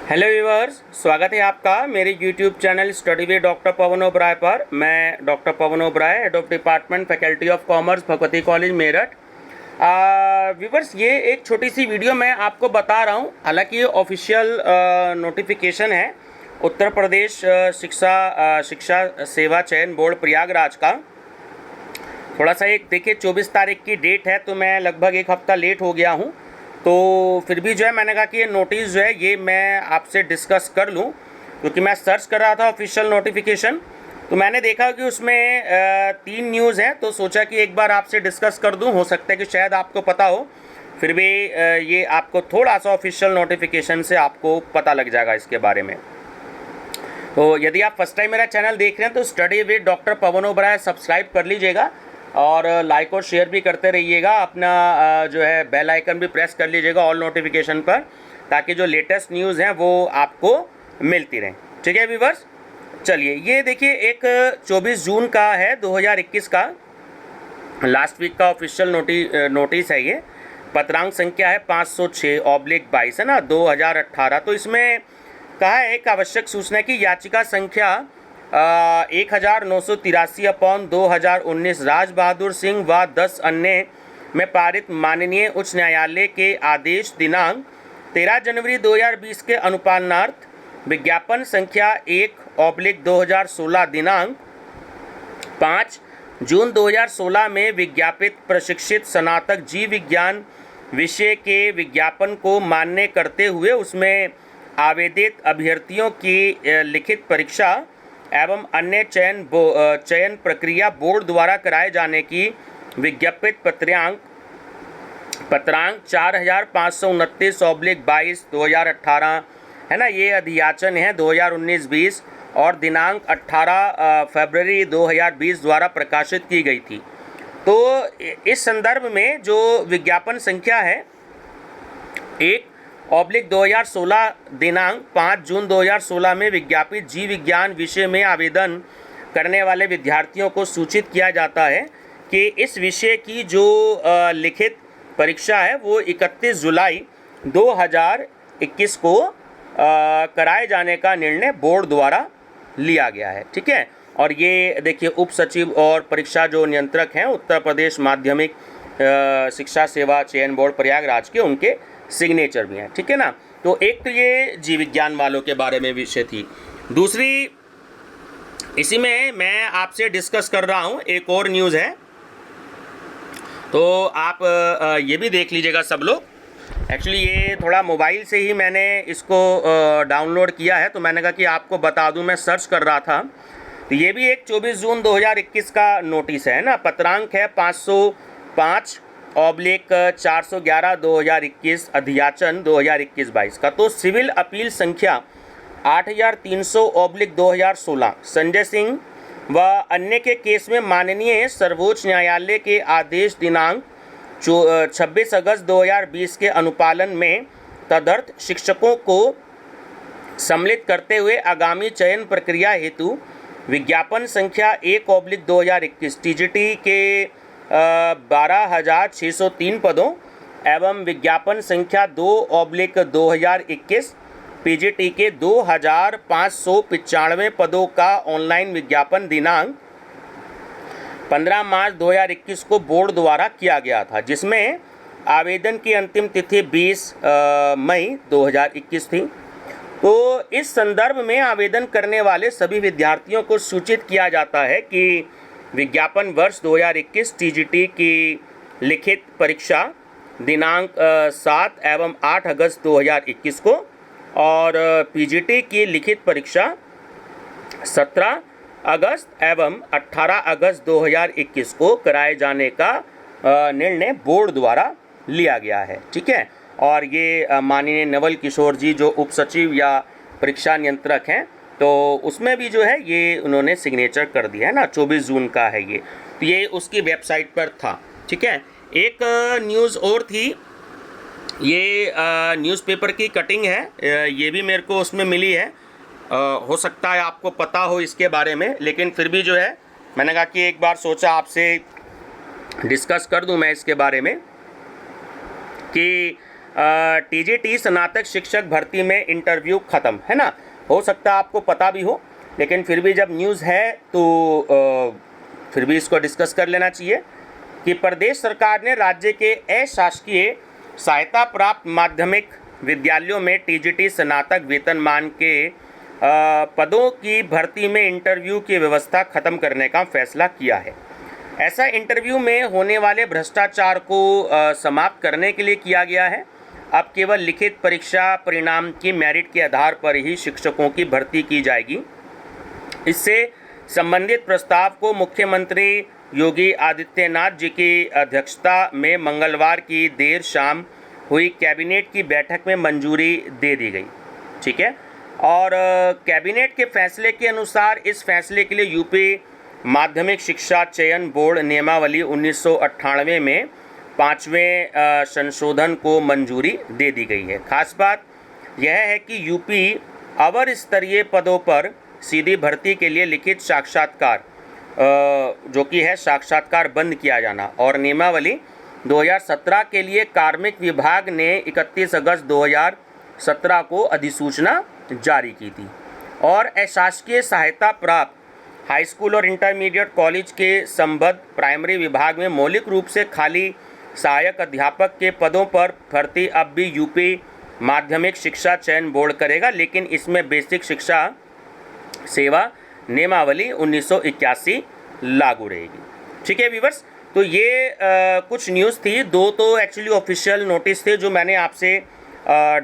Hello viewers, स्वागत है आपका मेरे YouTube channel study with doctor Pawan Oberoi पर। मैं doctor Pawan Oberoi, head of department faculty of commerce, Bhagwati college Meerut. Viewers, ये एक छोटी सी वीडियो मैं आपको बता रहा हूँ। हालांकि ये ऑफिशियल नोटिफिकेशन है उत्तर प्रदेश शिक्षा सेवा चयन बोर्ड प्रयागराज का। थोड़ा सा एक देखिए 24 तारीख की डेट है, तो मैं लगभग एक हफ़्ता लेट हो गया हूँ। तो फिर भी जो है मैंने कहा कि ये नोटिस जो है ये मैं आपसे डिस्कस कर लूँ, क्योंकि मैं सर्च कर रहा था ऑफिशियल नोटिफिकेशन, तो मैंने देखा कि उसमें 3 न्यूज़ हैं। तो सोचा कि एक बार आपसे डिस्कस कर दूँ, हो सकता है कि शायद आपको पता हो, फिर भी ये आपको थोड़ा सा ऑफिशियल नोटिफिकेशन से आपको पता लग जाएगा इसके बारे में। तो यदि आप फर्स्ट टाइम मेरा चैनल देख रहे हैं तो study with doctor Pawan Oberoi subscribe कर लीजिएगा और लाइक और शेयर भी करते रहिएगा। अपना जो है बेल आइकन भी प्रेस कर लीजिएगा ऑल नोटिफिकेशन पर, ताकि जो लेटेस्ट न्यूज़ हैं वो आपको मिलती रहें। ठीक है व्यूअर्स, चलिए ये देखिए एक 24 जून का है 2021 का, लास्ट वीक का ऑफिशियल नोटिस है ये। पत्रांक संख्या है 506/22 है ना, 2018। तो इसमें कहा है एक आवश्यक सूचना की याचिका संख्या 1983/2019 राज बहादुर सिंह व 10 अन्य में पारित माननीय उच्च न्यायालय के आदेश दिनांक 13 जनवरी 2020 के अनुपालनार्थ विज्ञापन संख्या 1/2016 दिनांक 5 जून 2016 में विज्ञापित प्रशिक्षित स्नातक जीव विज्ञान विषय के विज्ञापन को मान्य करते हुए उसमें आवेदित अभ्यर्थियों की लिखित परीक्षा एवं अन्य चयन प्रक्रिया बोर्ड द्वारा कराए जाने की विज्ञापित पत्रांक 4529/22 2018 है ना, ये अधियाचन है 2019-20 और दिनांक 18 फरवरी 2020 द्वारा प्रकाशित की गई थी। तो इस संदर्भ में जो विज्ञापन संख्या है 1/2016 दिनांक 5 जून 2016 में विज्ञापित जीव विज्ञान विषय में आवेदन करने वाले विद्यार्थियों को सूचित किया जाता है कि इस विषय की जो लिखित परीक्षा है वो 31 जुलाई 2021 को कराए जाने का निर्णय बोर्ड द्वारा लिया गया है। ठीक है, और ये देखिए उप सचिव और परीक्षा जो नियंत्रक हैं उत्तर प्रदेश माध्यमिक शिक्षा सेवा चयन बोर्ड प्रयागराज के, उनके सिग्नेचर भी हैं। ठीक है ना, तो एक तो ये जीव विज्ञान वालों के बारे में विषय थी। दूसरी इसी में मैं आपसे डिस्कस कर रहा हूँ एक और न्यूज़ है, तो आप ये भी देख लीजिएगा सब लोग। एक्चुअली ये थोड़ा मोबाइल से ही मैंने इसको डाउनलोड किया है, तो मैंने कहा कि आपको बता दूं, मैं सर्च कर रहा था। तो ये भी एक 24 जून 2021 का नोटिस है ना, पत्रांक है 505/411 अधियाचन 2021-22 का। तो सिविल अपील संख्या 8300/2016 संजय सिंह व अन्य के केस में माननीय सर्वोच्च न्यायालय के आदेश दिनांक 26 अगस्त 2020 के अनुपालन में तदर्थ शिक्षकों को सम्मिलित करते हुए आगामी चयन प्रक्रिया हेतु विज्ञापन संख्या 1/2021 टीजीटी के 12,603 पदों एवं विज्ञापन संख्या 2/2021 पीजीटी के 2,595 पदों का ऑनलाइन विज्ञापन दिनांक 15 मार्च 2021 को बोर्ड द्वारा किया गया था, जिसमें आवेदन की अंतिम तिथि 20 मई 2021 थी। तो इस संदर्भ में आवेदन करने वाले सभी विद्यार्थियों को सूचित किया जाता है कि विज्ञापन वर्ष 2021 टीजीटी की लिखित परीक्षा दिनांक 7 एवं 8 अगस्त 2021 को और पीजीटी की लिखित परीक्षा 17 अगस्त एवं 18 अगस्त 2021 को कराए जाने का निर्णय बोर्ड द्वारा लिया गया है। ठीक है, और ये माननीय नवल किशोर जी जो उप सचिव या परीक्षा नियंत्रक हैं, तो उसमें भी जो है ये उन्होंने सिग्नेचर कर दिया है ना, 24 जून का है ये। तो ये उसकी वेबसाइट पर था। ठीक है, एक न्यूज़ और थी, ये न्यूज़पेपर की कटिंग है, ये भी मेरे को उसमें मिली है। हो सकता है आपको पता हो इसके बारे में, लेकिन फिर भी जो है मैंने कहा कि एक बार सोचा आपसे डिस्कस कर दूं मैं इसके बारे में कि टीजीटी स्नातक शिक्षक भर्ती में इंटरव्यू ख़त्म, है ना। हो सकता है आपको पता भी हो, लेकिन फिर भी जब न्यूज़ है तो फिर भी इसको डिस्कस कर लेना चाहिए कि प्रदेश सरकार ने राज्य के अशासकीय सहायता प्राप्त माध्यमिक विद्यालयों में टीजीटी स्नातक वेतनमान के पदों की भर्ती में इंटरव्यू की व्यवस्था खत्म करने का फैसला किया है। ऐसा इंटरव्यू में होने वाले भ्रष्टाचार को समाप्त करने के लिए किया गया है। अब केवल लिखित परीक्षा परिणाम की मेरिट के आधार पर ही शिक्षकों की भर्ती की जाएगी। इससे संबंधित प्रस्ताव को मुख्यमंत्री योगी आदित्यनाथ जी की अध्यक्षता में मंगलवार की देर शाम हुई कैबिनेट की बैठक में मंजूरी दे दी गई। ठीक है, और कैबिनेट के फैसले के अनुसार इस फैसले के लिए यूपी माध्यमिक शिक्षा चयन बोर्ड नियमावली 1998 में 5वें संशोधन को मंजूरी दे दी गई है। खास बात यह है कि यूपी अवर स्तरीय पदों पर सीधी भर्ती के लिए लिखित साक्षात्कार जो कि है साक्षात्कार बंद किया जाना, और नियमावली 2017 के लिए कार्मिक विभाग ने 31 अगस्त 2017 को अधिसूचना जारी की थी। और अशासकीय सहायता प्राप्त हाई स्कूल और इंटरमीडिएट कॉलेज के संबद्ध प्राइमरी विभाग में मौलिक रूप से खाली सहायक अध्यापक के पदों पर भर्ती अब भी यूपी माध्यमिक शिक्षा चयन बोर्ड करेगा, लेकिन इसमें बेसिक शिक्षा सेवा नियमावली 1981 लागू रहेगी। ठीक है व्यूअर्स, तो ये कुछ न्यूज़ थी। दो तो एक्चुअली ऑफिशियल नोटिस थे जो मैंने आपसे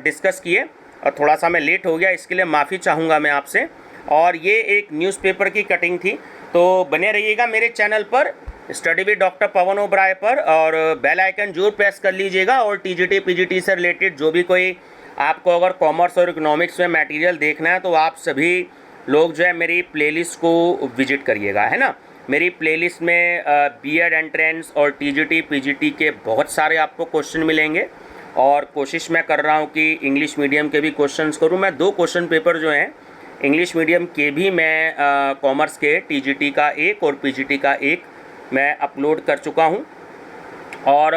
डिस्कस किए, और थोड़ा सा मैं लेट हो गया, इसके लिए माफ़ी चाहूँगा मैं आपसे। और ये एक न्यूज़पेपर की कटिंग थी। तो बने रहिएगा मेरे चैनल पर study with doctor Pawan Oberoi पर, और बेल आइकन जरूर प्रेस कर लीजिएगा। और टीजीटी पीजीटी से रिलेटेड जो भी कोई आपको अगर कॉमर्स और इकोनॉमिक्स में मटेरियल देखना है तो आप सभी लोग जो है मेरी प्लेलिस्ट को विजिट करिएगा, है ना। मेरी प्लेलिस्ट में बीएड एंट्रेंस और टीजीटी पीजीटी के बहुत सारे आपको क्वेश्चन मिलेंगे, और कोशिश मैं कर रहा हूँ कि इंग्लिश मीडियम के भी क्वेश्चंस करूँ। मैं 2 क्वेश्चन पेपर जो हैं इंग्लिश मीडियम के भी मैं कॉमर्स के टीजीटी का 1 और पीजीटी का 1 मैं अपलोड कर चुका हूँ, और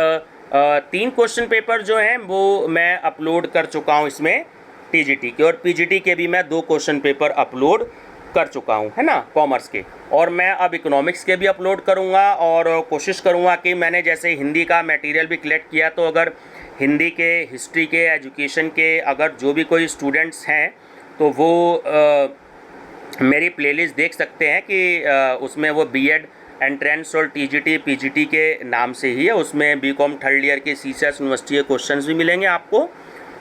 3 क्वेश्चन पेपर जो हैं वो मैं अपलोड कर चुका हूँ इसमें टीजीटी के, और पीजीटी के भी मैं 2 क्वेश्चन पेपर अपलोड कर चुका हूँ, है ना, कॉमर्स के। और मैं अब इकोनॉमिक्स के भी अपलोड करूँगा, और कोशिश करूँगा कि मैंने जैसे हिंदी का मटेरियल भी कलेक्ट किया, तो अगर हिंदी के, हिस्ट्री के, एजुकेशन के अगर जो भी कोई स्टूडेंट्स हैं तो वो मेरी प्लेलिस्ट देख सकते हैं कि उसमें वो बीएड एंट्रेंस और टीजीटी पीजीटी के नाम से ही है। उसमें बीकॉम थर्ड ईयर के सीसीएस यूनिवर्सिटी के क्वेश्चंस भी मिलेंगे आपको,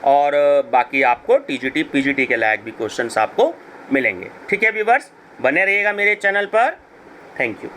और बाकी आपको टीजीटी पीजीटी के लायक भी क्वेश्चंस आपको मिलेंगे। ठीक है व्यूअर्स, बने रहिएगा मेरे चैनल पर। Thank you.